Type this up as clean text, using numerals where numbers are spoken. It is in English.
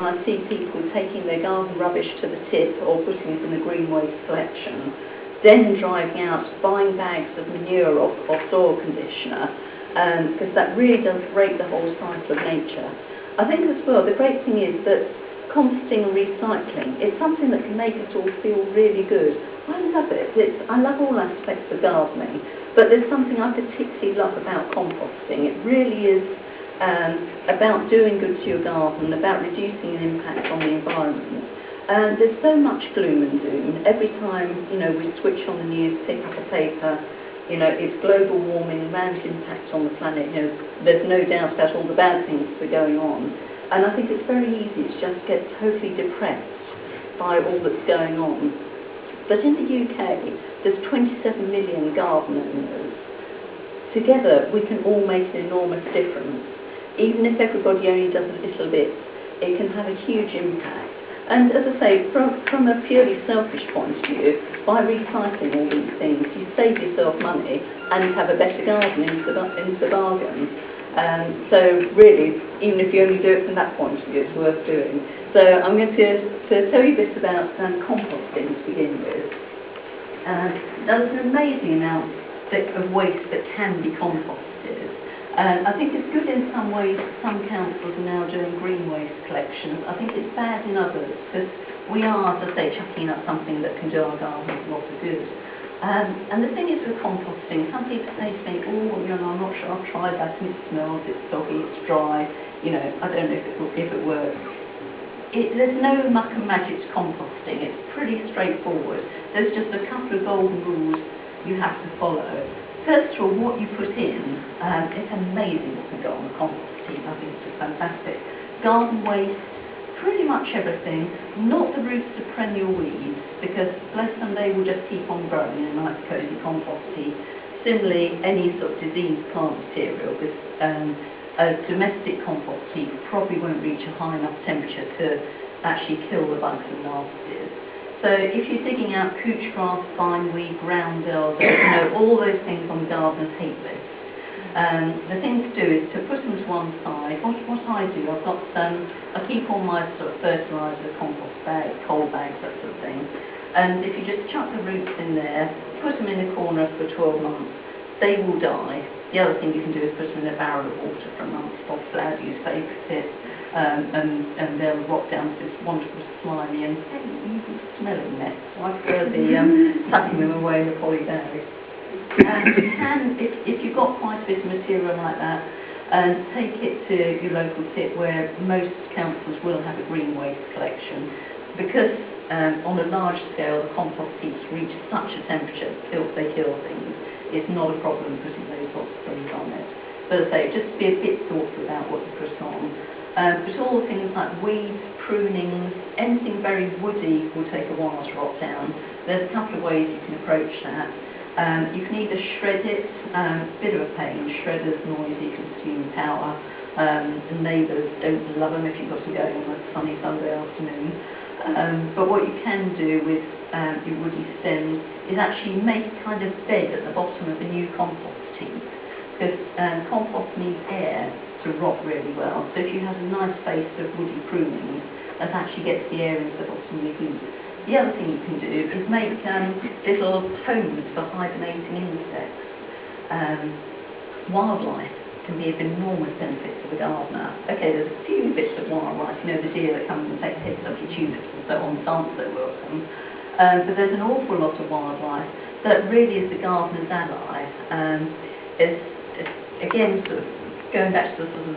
and I see people taking their garden rubbish to the tip or putting it in the green waste collection, then driving out, buying bags of manure or soil conditioner, because that really does break the whole cycle of nature. I think as well, the great thing is that composting and recycling, it's something that can make us all feel really good. I love it. I love all aspects of gardening, but there's something I particularly love about composting. It really is about doing good to your garden, about reducing an impact on the environment. There's so much gloom and doom. Every time, we switch on the news, pick up a paper, it's global warming, man's impact on the planet. There's no doubt about all the bad things that are going on. And I think it's very easy to just get totally depressed by all that's going on. But in the UK, there's 27 million garden owners. Together, we can all make an enormous difference. Even if everybody only does a little bit, it can have a huge impact. And as I say, from a purely selfish point of view, by recycling all these things, you save yourself money and you have a better garden into the bargain. So really, even if you only do it from that point of view, it's worth doing. So I'm going to tell you a bit about composting to begin with. Now there's an amazing amount of waste that can be composted. I think it's good in some ways. Some councils are now doing green waste collections. I think it's bad in others, because we are, as I say, chucking up something that can do our gardens a lot of good. And the thing is with composting, some people say to me, I'm not sure, I've tried that and it smells, it's soggy, it's dry, I don't know if it works. There's no muck and magic to composting. It's pretty straightforward. There's just a couple of golden rules you have to follow. First of all, what you put in, it's amazing what can go on the compost heap. I think it's just fantastic. Garden waste, pretty much everything, not the roots of perennial weeds, because bless them, they will just keep on growing in a nice cosy compost heap. Similarly, any sort of diseased plant material, because a domestic compost heap probably won't reach a high enough temperature to actually kill the bugs and nasties. So if you're digging out couch grass, bindweed, ground elder, all those things on the gardener's hate list, the thing to do is to put them to one side. What I do, I keep all my sort of fertiliser, compost bags, coal bags, that sort of thing. And if you just chuck the roots in there, put them in a corner for 12 months, they will die. The other thing you can do is put them in a barrel of water for a month, stop flood, use paper tips, and they'll rot down to this wonderful slimy and smelling mess. I prefer the tucking them away in the poly bag. You can, if you've got quite a bit of material like that, take it to your local tip where most councils will have a green waste collection, because on a large scale the compost heaps reach such a temperature they kill things. It's not a problem putting those sorts of things on it. But as I say, just be a bit thoughtful about what you put on. But all things like weeds, prunings, anything very woody will take a while to rot down. There's a couple of ways you can approach that. You can either shred it, bit of a pain, shredders, noisy, consume power, and neighbours don't love them if you've got to go on a sunny Sunday afternoon. But what you can do with your woody stems is actually make a kind of bed at the bottom of the new compost heap, because compost needs air to rot really well. So if you have a nice space of woody prunings, that actually gets the air into the bottom of your heap. The other thing you can do is make little homes for hibernating insects. Wildlife can be of enormous benefit to the gardener. Okay, there's a few bits of wildlife, the deer that come and take hits off your tulips and so on, aren't so welcome. But there's an awful lot of wildlife that really is the gardener's ally. It's again, sort of going back to the sort of